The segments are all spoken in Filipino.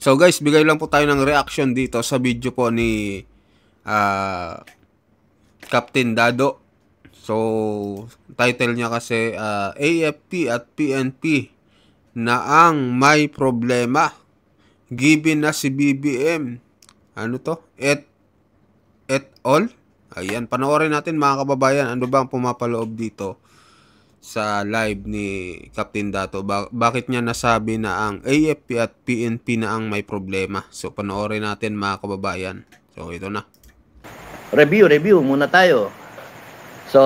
So guys, bigay lang po tayo ng reaction dito sa video po ni ah, Captain Dado. So, title niya kasi AFP at PNP na ang may problema. Given na si BBM. Ano to? Et al. Ayan, panoorin natin mga kababayan. Ano ba ang pumapaloob dito sa live ni Captain Dato? Bakit niya nasabi na ang AFP at PNP na ang may problema? So, panoorin natin mga kababayan. So, ito na. Review muna tayo. So,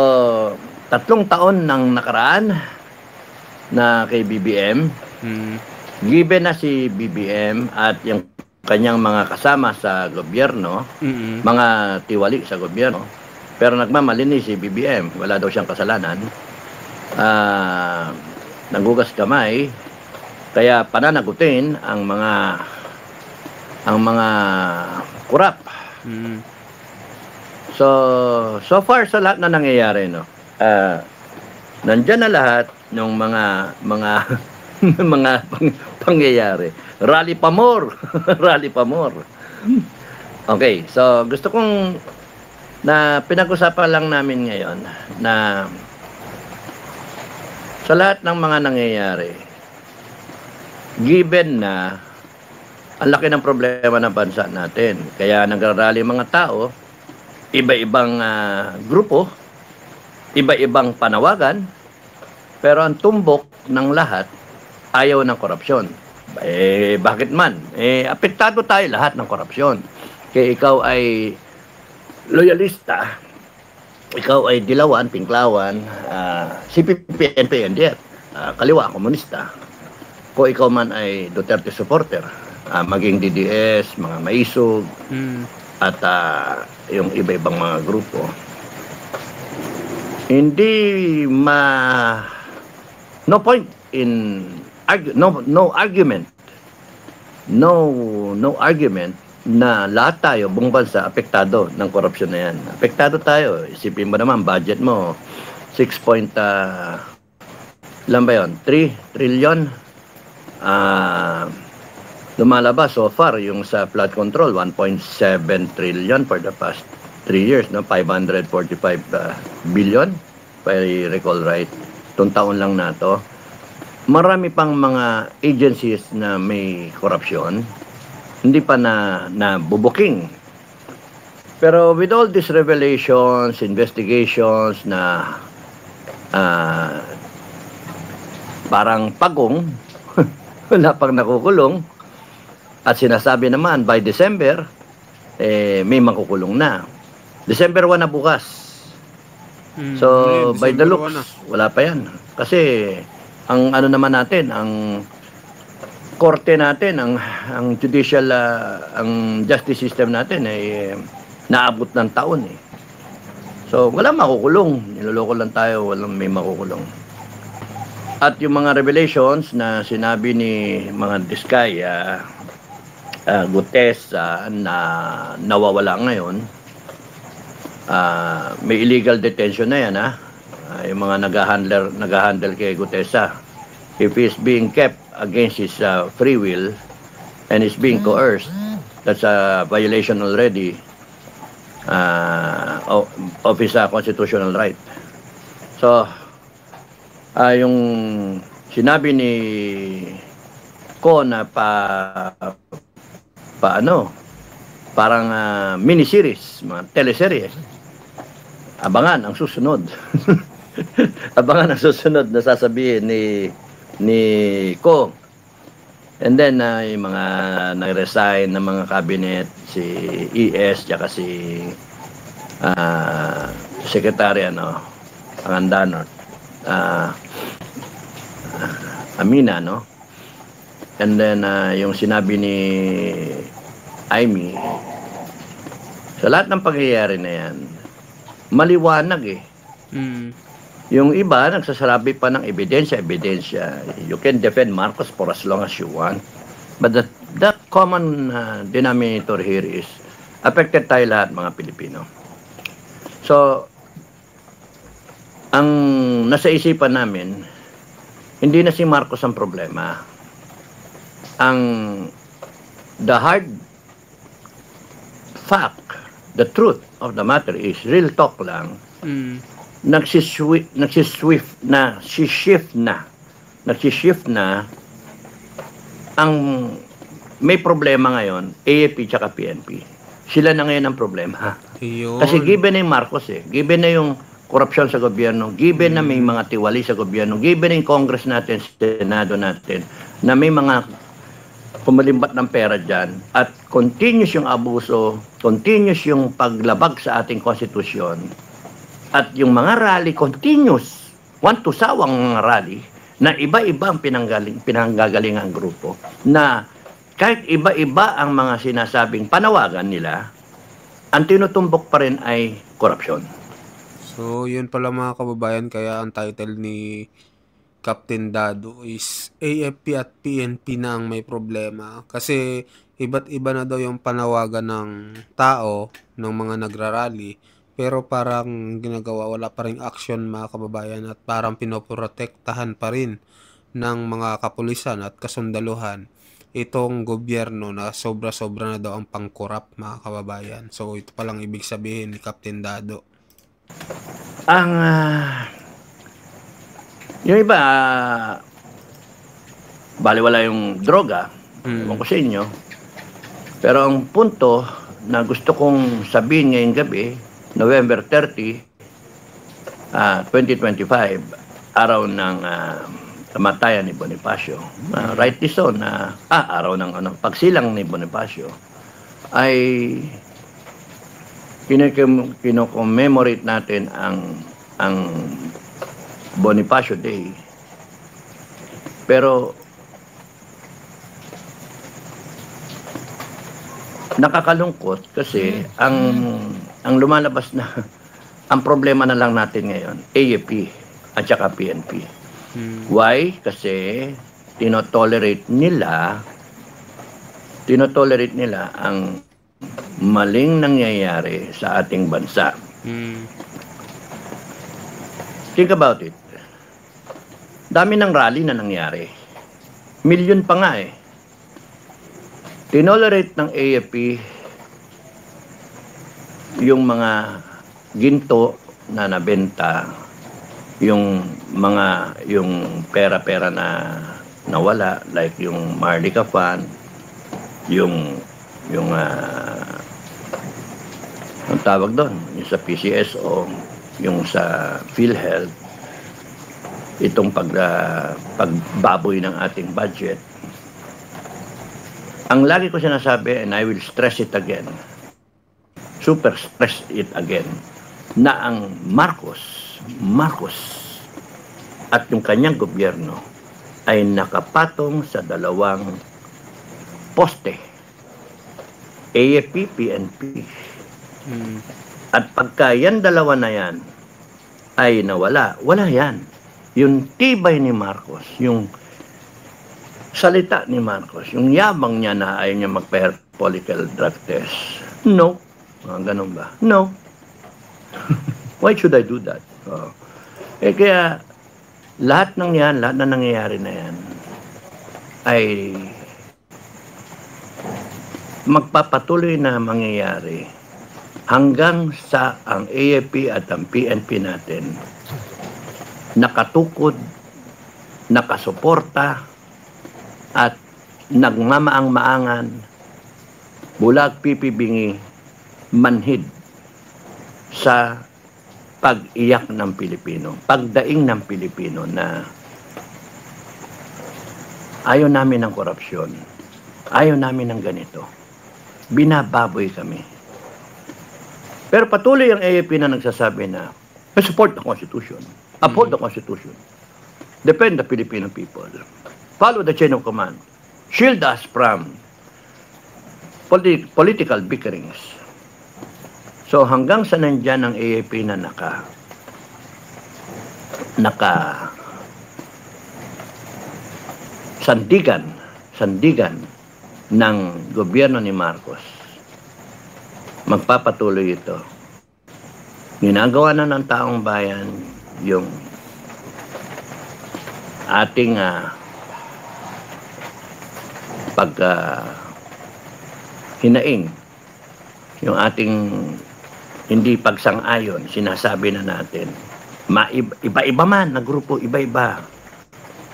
3 taon nang nakaraan na kay BBM. Given na si BBM at yung kanyang mga kasama sa gobyerno, mga tiwali sa gobyerno, pero nagmamalinis si BBM, wala daw siyang kasalanan, nagugas kamay, kaya pananagutin ang mga kurap. So far sa lahat na nangyayari, no, nandyan na lahat ng mga mga pangyayari. Rally pa more. Rally pa more. Okay, so gusto kong na pinag-usapan lang namin ngayon na sa lahat ng mga nangyayari, given na ang laki ng problema ng bansa natin, kaya nagrarally mga tao, iba-ibang grupo, iba-ibang panawagan, pero ang tumbok ng lahat, ayaw ng korupsyon. Bakit man? Apektado tayo lahat ng korupsyon. Kaya ikaw ay loyalista, ikaw ay dilawan, pinklawan, CPP, NP, NDF, kaliwa, komunista. Kung ikaw man ay Duterte supporter, maging DDS, mga maisog, at yung iba-ibang mga grupo, hindi no point in no argument na lahat tayo, buong bansa, apektado ng korupsyon na yan. Apektado tayo. Isipin mo naman, budget mo 3 trillion. Lumalabas so far yung sa flood control 1.7 trillion for the past 3 years, no? 545 billion, if I recall right. Itong taon lang na to. Marami pang mga agencies na may korupsyon, hindi pa na bubuking. Pero with all these revelations, investigations na parang pagong, wala pang nakukulong, at sinasabi naman by December, may makukulong na. December 1 na bukas. So, by the looks, wala pa yan. Kasi, ang ano naman natin, ang korte natin, ang judicial, ang justice system natin ay naabot ng taon eh. So, walang makukulong. Niloloko lang tayo, walang may makukulong. At yung mga revelations na sinabi ni mga Diskaya, Gutes, na nawawala ngayon, may illegal detention na yan, yung mga nag-handle kay Gutesa. If he's being kept against his free will and is being coerced, that's a violation already of his constitutional right. So, yung sinabi ni Ko na parang miniseries, mga teleseries, abangan ang susunod. Abangan ang susunod na sasabihin ni Ko. And then yung mga nag-resign ng mga cabinet, si ES tsaka si Secretary Pangandano, Amina, no? And then yung sinabi ni Amy, sa lahat ng pangyayari na yan, maliwanag eh. Yung iba, nagsasarabi pa ng ebidensya. You can defend Marcos for as long as you want. But the common denominator here is, affected tayo lahat, mga Pilipino. So, ang nasa isipan namin, hindi na si Marcos ang problema. Ang the hard fact, the truth of the matter is, real talk lang, Mm. nagsishift na ang may problema ngayon, AFP tsaka PNP. Sila na ngayon ang problema. Ayun. Kasi given na yung Marcos given na yung korupsyon sa gobyerno, given na may mga tiwali sa gobyerno, given na yung Congress natin, Senado natin, na may mga pumalimbat ng pera dyan, at continuous yung abuso, continuous yung paglabag sa ating konstitusyon, at yung mga rally continuous, want to sawang mga rally, na iba-iba ang pinanggagalingang grupo, na kahit iba-iba ang mga sinasabing panawagan nila, ang tinutumbok pa rin ay korupsyon. So, yun pala mga kababayan, kaya ang title ni Captain Dado is AFP at PNP na ang may problema. Kasi iba't iba na daw yung panawagan ng tao, ng mga nagrarally, pero parang ginagawa, wala pa rin action mga kababayan, at parang pinoprotektahan pa rin ng mga kapulisan at kasundaluhan itong gobyerno na sobra-sobra na daw ang pangkorap mga kababayan. So ito palang ibig sabihin ni Captain Dado. Ang yung iba baliwala yung droga, ewan ko sa inyo, pero ang punto na gusto kong sabihin ngayong gabi, November 30, 2025, araw ng kamatayan ni Bonifacio, rightly so, na araw ng pagsilang ni Bonifacio, ay kino-commemorate natin ang Bonifacio Day. Pero nakakalungkot kasi ang lumalabas na ang problema na lang natin ngayon, AFP at saka PNP. Why? Kasi tinotolerate nila ang maling nangyayari sa ating bansa. Think about it. Dami ng rally na nangyari. Milyon pa nga eh. Tinolerate ng AFP yung mga ginto na nabenta, yung pera-pera na nawala, like yung Marlica Fund, yung ang tawag doon, yung sa PCSO, yung sa PhilHealth, itong pagbaboy ng ating budget. Ang lagi ko sinasabi, and I will stress it again, super stress it again, na ang Marcos at yung kanyang gobyerno ay nakapatong sa dalawang poste, AFP, PNP. At pagka yan dalawa na yan ay nawala, wala yan. Yung tibay ni Marcos, yung salita ni Marcos, yung yabang niya na ayaw niya magpa-hair follicle drug test. No. Ganun ba? No. Why should I do that? Kaya lahat ng yan, lahat na nangyayari na yan ay magpapatuloy na mangyayari hanggang sa ang AFP at ang PNP natin nakatukod, nakasuporta, at nagmamaang-maangan, bulag pipibingi, manhid sa pag-iyak ng Pilipino, pagdaing ng Pilipino na ayaw namin ng korupsyon, ayaw namin ng ganito, binababoy kami. Pero patuloy ang AFP na nagsasabi na support the Constitution, uphold the Constitution, defend the Filipino people, follow the chain of command, shield us from political bickerings. So hanggang sa nandyan ang AFP na sandigan ng gobyerno ni Marcos, magpapatuloy ito. Ginagawa na ng taong bayan yung ating hinaing yung ating hindi pagsang-ayon, sinasabi na natin. Iba-iba man na grupo, iba-iba.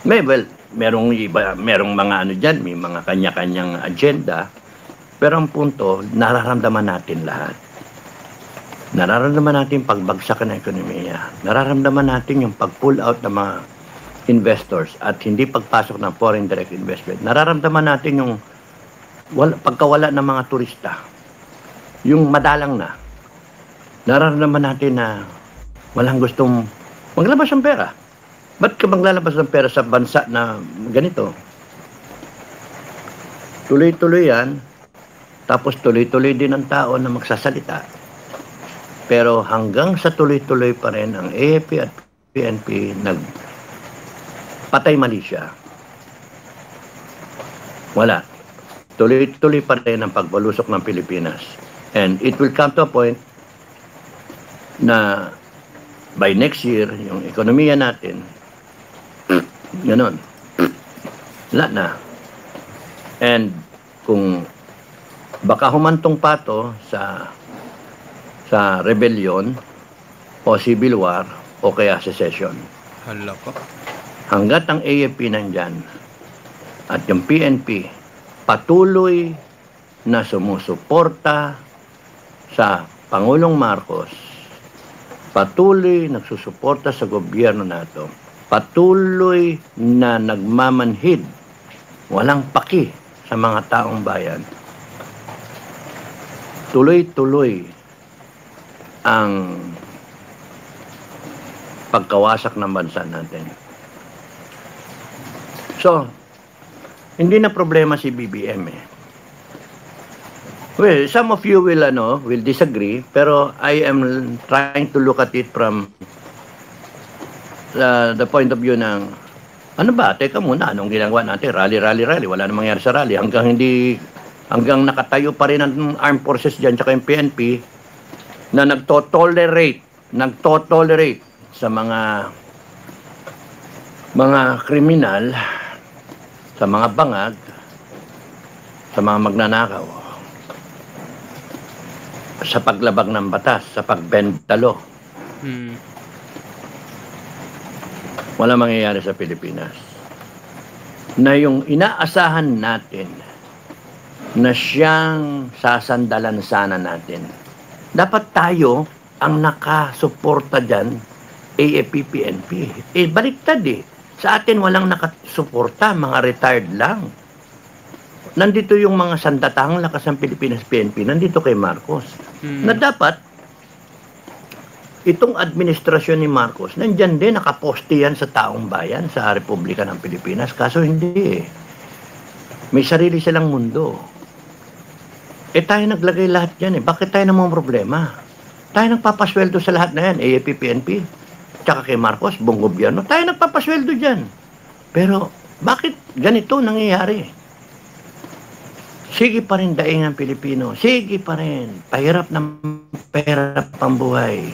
Merong mga ano dyan, may mga kanya-kanyang agenda. Pero ang punto, nararamdaman natin lahat. Nararamdaman natin pagbagsak ng ekonomiya. Nararamdaman natin yung pag-pull out ng mga investors at hindi pagpasok ng foreign direct investment. Nararamdaman natin yung pagkawala ng mga turista. Yung madalang na. Nararamdaman natin na walang gustong maglabas ng pera. Ba't ka maglalabas ng pera sa bansa na ganito? Tuloy-tuloy yan. Tapos tuloy-tuloy din ang tao na magsasalita. Pero hanggang sa tuloy-tuloy pa rin ang AFP at PNP nagpatay mali siya. Wala. Tuloy-tuloy pa rin ang pagbalusok ng Pilipinas. And it will come to a point na by next year, yung ekonomiya natin, ganon. Wala na. And kung baka humantong pa to sa rebellion o civil war o kaya secession. Hala ko. Hanggat ang AFP nandyan at yung PNP patuloy na sumusuporta sa Pangulong Marcos, patuloy nagsusuporta sa gobyerno nato, patuloy na nagmamanhid, walang paki sa mga taong bayan, tuloy-tuloy ang pagkawasak ng bansa natin. So, hindi na problema si BBM eh. Well, some of you will disagree, pero I am trying to look at it from the point of view ng ano ba, teka muna, anong ginagawa natin? Rally. Wala namang mangyari sa rally. Hanggang nakatayo pa rin ang armed forces dyan, tsaka yung PNP, na nagtotolerate sa mga kriminal, sa mga bangag, sa mga magnanakaw, sa paglabag ng batas, sa pagbentalo. Wala mangyayari sa Pilipinas. Na yung inaasahan natin na siyang sasandalan sana natin, dapat tayo ang nakasuporta dyan, AFP, PNP. Baliktad eh. Sa atin walang nakasuporta, mga retired lang. Nandito yung mga sandatahang lakas ng Pilipinas, PNP, nandito kay Marcos. Na dapat, itong administrasyon ni Marcos, nandyan din, nakaposte yan sa taong bayan, sa Republika ng Pilipinas. Kaso hindi eh. May sarili silang mundo. Tayo naglagay lahat yan eh. Bakit tayo namang problema? Tayo nagpapasweldo sa lahat na yan, AFP, PNP, tsaka kay Marcos, buong gobyerno. Tayo nagpapasweldo dyan. Pero, bakit ganito nangyayari? Sige pa rin daing ang Pilipino. Sige pa rin. Pahirap ang buhay.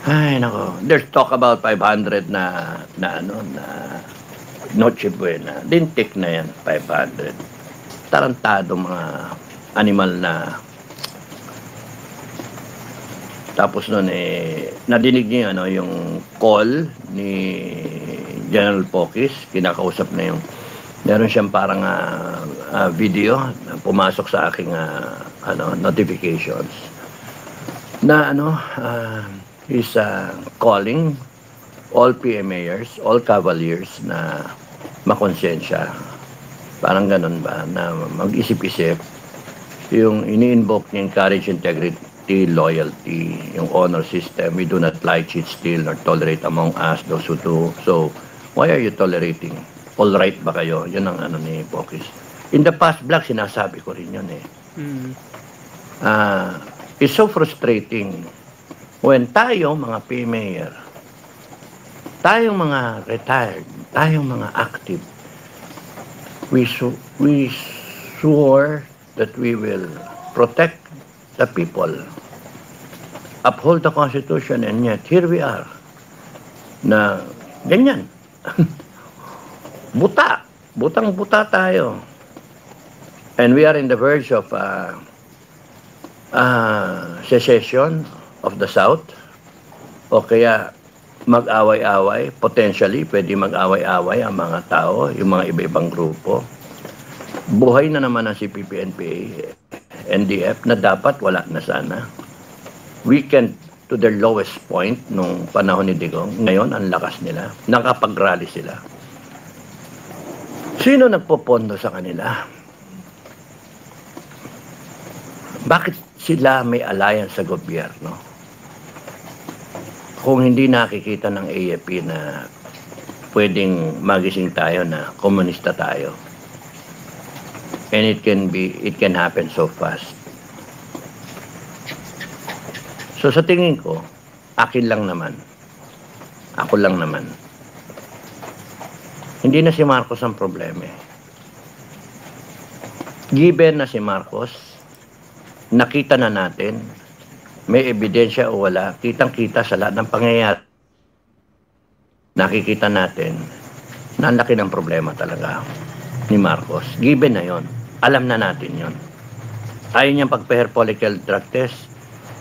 Ay, nako. There's talk about 500 na Noche Buena. Lintik na yan, 500. Tarantado mga animal na. Tapos nun nadinig niyo yung call ni General Pokis, kinakausap na yung meron siyang parang video na pumasok sa aking notifications na he's calling all PMAers, all cavaliers na makonsensya. Parang ganun ba na mag-isip-isip yung ini-invoke niya yung courage, integrity, loyalty, yung honor system. We do not lie, cheat, steal, nor tolerate among us those who do. So, why are you tolerating? All right ba kayo? Yun ang ni Pokis. In the past vlog, sinasabi ko rin yun eh. It's so frustrating when tayo, mga PMAer, tayong mga retired, tayong mga active, we swore that we will protect the people, uphold the Constitution, and yet here we are na ganyan. Butang-buta tayo. And we are in the verge of secession of the South, o kaya mag-away-away, potentially pwede mag-away-away ang mga tao, yung mga iba-ibang grupo. Buhay na naman ang CPP-NPA, NDF na dapat wala na sana. Weekend to their lowest point nung panahon ni Digong. Ngayon, ang lakas nila. Nakapag-rally sila. Sino nagpopondo sa kanila? Bakit sila may alliance sa gobyerno? Kung hindi nakikita ng AFP na pwedeng magising tayo na komunista tayo. And it can happen so fast. So sa tingin ko, akin lang naman. Ako lang naman. Hindi na si Marcos ang problema. Given na si Marcos, nakita na natin, may ebidensya o wala, kitang-kita sa lahat ng pangyayari. Nakikita natin na ang laki ng problema talaga ni Marcos. Given na yon, alam na natin yon. Ayaw niyang pag-pair follicle drug test,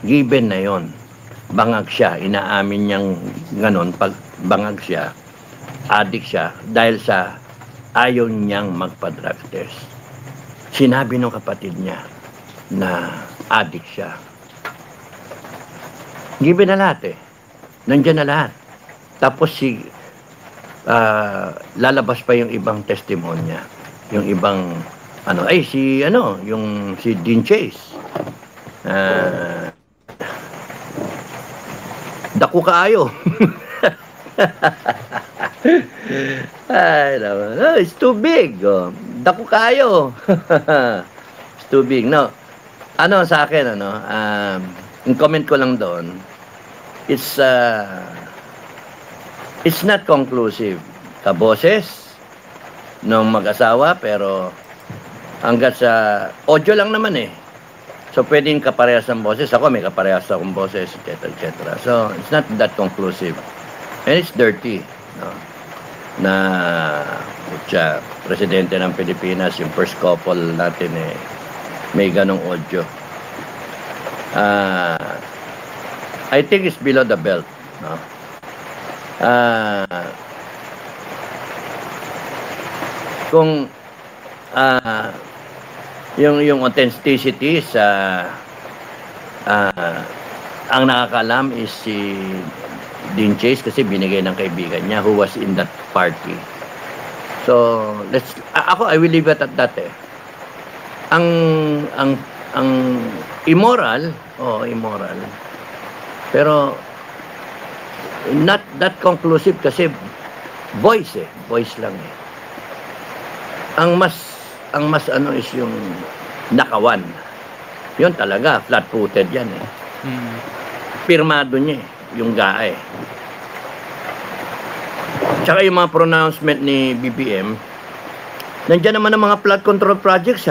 given na yon. Bangag siya, inaamin niyang ganon, pag bangag siya, addict siya, dahil sa ayaw niyang magpa-drug test. Sinabi ng kapatid niya na addict siya. Given na lahat eh. Nandiyan na lahat. Tapos lalabas pa yung ibang testimonya. Yung ibang, si Dean Chase. Daku kaayo. Ay, no, it's too big. Oh. Daku kaayo. It's too big. No. Sa akin, yung comment ko lang doon, it's not conclusive. Kaboses ng mag-asawa, pero hanggat sa audio lang naman eh. So, pwedeng kaparehas ang boses. Ako, may kaparehas akong boses, etc. So, it's not that conclusive. And it's dirty. No? Na, presidente ng Pilipinas, yung first couple natin eh, may ganong audio. I think it's below the belt. No? Kung yung authenticity sa ang nakakalam is si Dean Chase kasi binigay ng kaibigan niya who was in that party. So I will leave it at that eh. Ang immoral, immoral. Pero not that conclusive kasi voice lang eh. Ang mas is yung nakawan. Yun talaga, flat-footed yan eh. Pirmado niya eh, yung GAA eh. Tsaka yung mga pronouncement ni BBM, nandiyan naman ang mga flood control projects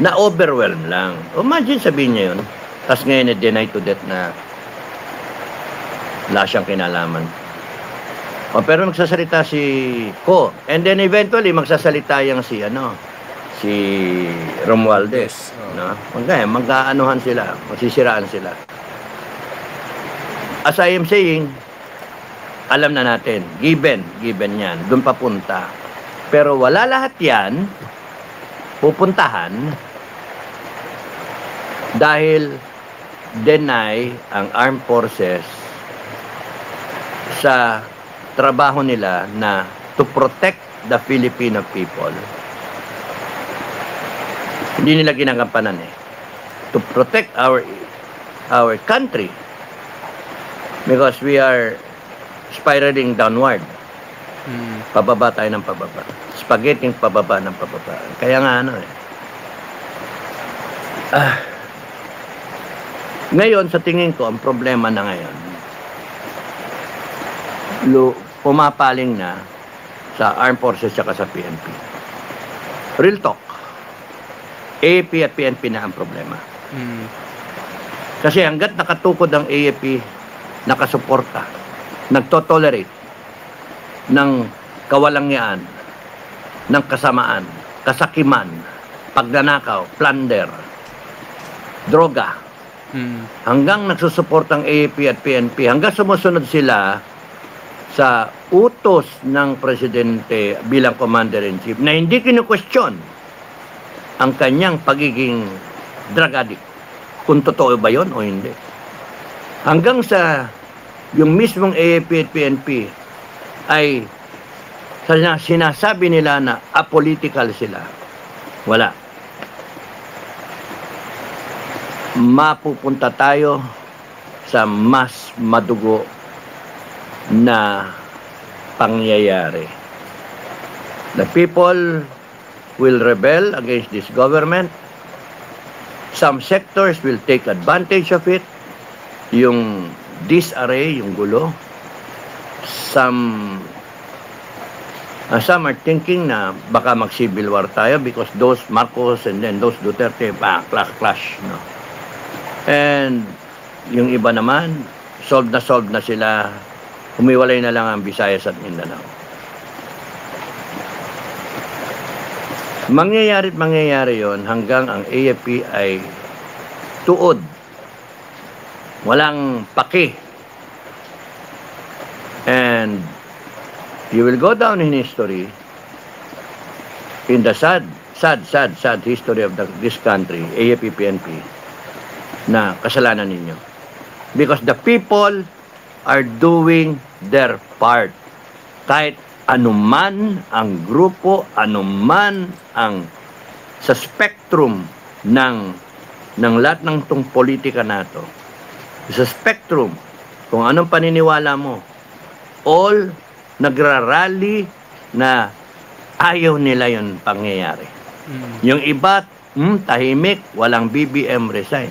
na-overwhelm lang. Imagine sabihin niya yun. Tapos ngayon deny to death na wala siyang kinalaman. Pero magsasalita si Ko. And then eventually magsasalita yung si Romualdez. No? Mag-aanuhan sila. Magsisiraan sila. As I am saying, alam na natin. Given yan. Doon papunta. Pero wala lahat yan pupuntahan dahil deny ang armed forces sa trabaho nila na to protect the Filipino people. Hindi nila ginagampanan eh. To protect our country. Because we are spiraling downward. Pababa tayo ng pababa. Spaghetti pababa ng pababa. Kaya nga ngayon, sa tingin ko, ang problema na ngayon, pumapaling na sa armed forces at sa PNP. Real talk. AFP at PNP na ang problema. Kasi hanggat nakatukod ang AFP, nakasuporta, nagtotolerate ng kawalangyaan, ng kasamaan, kasakiman, pagnanakaw, plunder, droga, hanggang nagsusupport ang AAP at PNP, hanggang sumusunod sila sa utos ng presidente bilang commander-in-chief na hindi kinu-question ang kanyang pagiging drug addict. Kung totoo ba yon o hindi. Hanggang sa yung mismong AAP at PNP ay sinasabi nila na apolitical sila. Wala. Mapupunta tayo sa mas madugo na pangyayari. The people will rebel against this government. Some sectors will take advantage of it. Yung disarray, yung gulo. Some are thinking na baka mag-civil war tayo because those Marcos and then those Duterte, clash. No? And yung iba naman, solve na sila. Humiwalay na lang ang Visayas at Mindanao. Mangyayari yon hanggang ang AFP ay tuod. Walang paki. And you will go down in history, in the sad history of this country, AFP, PNP, na kasalanan ninyo. Because the people are doing their part. Kahit anuman ang grupo, anuman ang sa spectrum ng lahat ng tong politika nato. Sa spectrum, kung anong paniniwala mo, all nagrarally na ayaw nila yung pangyayari. Yung iba, tahimik, walang BBM resign.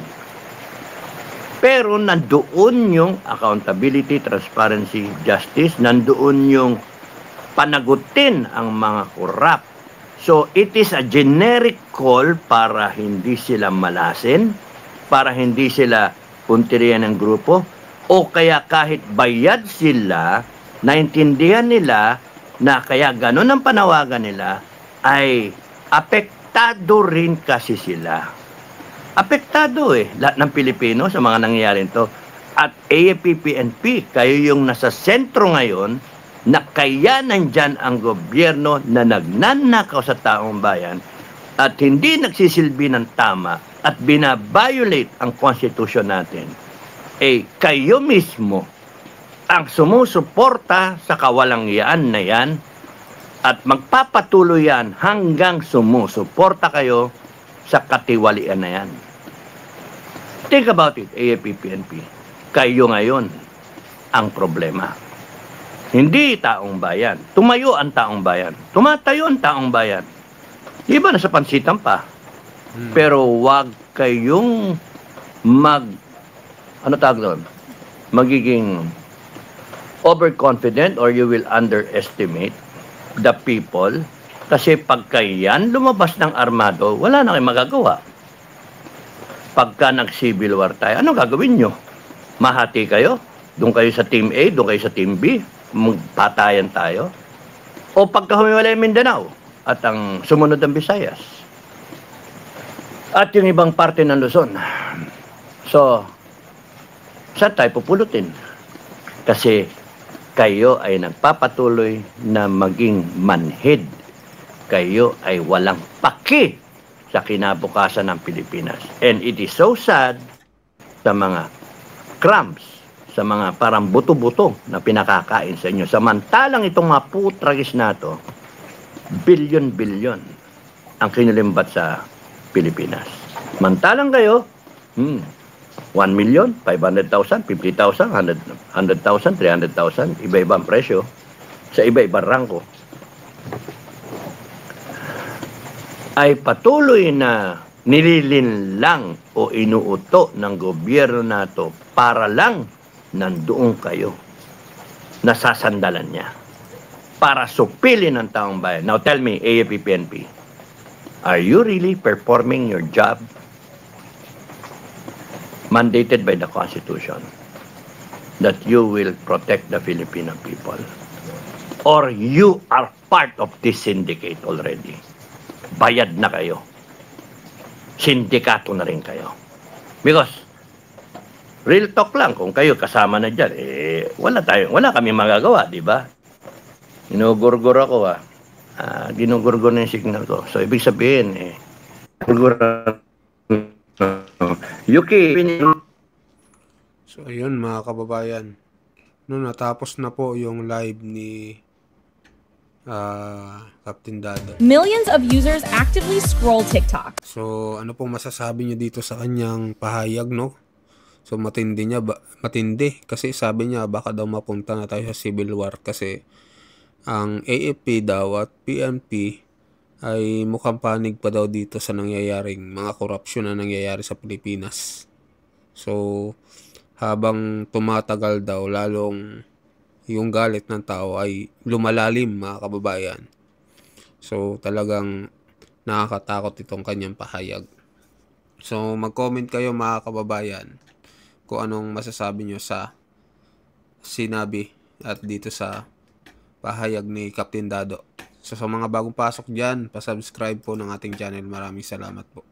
Pero nandoon yung accountability, transparency, justice, nandoon yung panagutin ang mga korap. So it is a generic call para hindi sila malasin, para hindi sila puntirian ng grupo, o kaya kahit bayad sila, naintindihan nila na kaya ganun ang panawagan nila, ay apektado rin kasi sila. Apektado lahat ng Pilipino sa mga nangyayari ito. At AFP, PNP, kayo yung nasa sentro ngayon na kaya nandyan ang gobyerno na nagnanakaw sa taong bayan at hindi nagsisilbi ng tama at binabiolate ang konstitusyon natin. Kayo mismo ang sumusuporta sa kawalangyaan na yan at magpapatuloy yan hanggang sumusuporta kayo sa katiwalian na yan. Think about it, AFP, PNP. Kayo ngayon ang problema. Hindi taong bayan. Tumayo ang taong bayan. Tumatayo ang taong bayan. Iba na sa pansitan pa. Pero wag kayong magiging overconfident or you will underestimate the people. Kasi pagka yan lumabas ng armado, wala na kayong magagawa. Pagka nag-civil war tayo, ano gagawin nyo? Mahati kayo? Doon kayo sa Team A, doon kayo sa Team B? Magpatayan tayo? O pagka humiwalay Mindanao at ang sumunod ang Visayas? At yung ibang parte ng Luzon. So, saan tayo pupulutin? Kasi kayo ay nagpapatuloy na maging manhid. Kayo ay walang paki sa kinabukasan ng Pilipinas. And it is so sad sa mga crumbs, sa mga parang buto-buto na pinakakain sa inyo. Samantalang itong mga putragis na to, bilyon-bilyon ang kinilimbat sa Pilipinas. Samantalang kayo, 1 million, 500,000, 50,000, 100,000, 300,000, iba-ibang presyo sa iba-ibang rangko, ay patuloy na nililinlang o inuuto ng gobyerno nato para lang nandoon kayo, nasasandalan niya, para supilin ang taong bayan. Now tell me, AFP, PNP, are you really performing your job mandated by the Constitution that you will protect the Filipino people? Or you are part of this syndicate already? Bayad na kayo. sindikato na rin kayo. Because, real talk lang, kung kayo kasama na dyan, wala kami magagawa, di ba? Ginugurgur ako ginugurgur na yung signal ko. So, ibig sabihin, gurgur. Yuki, So, ayun mga kababayan. No, natapos na po yung live ni Captain Dado. Millions of users actively scroll TikTok. So, ano pong masasabi niyo dito sa kanyang pahayag, no? So, matindi. Kasi sabi niya, baka daw mapunta na tayo sa civil war. Kasi, ang AFP daw at PNP ay mukhang panig pa daw dito sa nangyayaring mga korupsyon na nangyayari sa Pilipinas. So, habang tumatagal daw, lalong yung galit ng tao ay lumalalim, mga kababayan. So, talagang nakakatakot itong kanyang pahayag. So, mag-comment kayo mga kababayan kung anong masasabi nyo sa sinabi at dito sa pahayag ni Captain Dado. So, sa mga bagong pasok dyan, pasubscribe po ng ating channel. Maraming salamat po.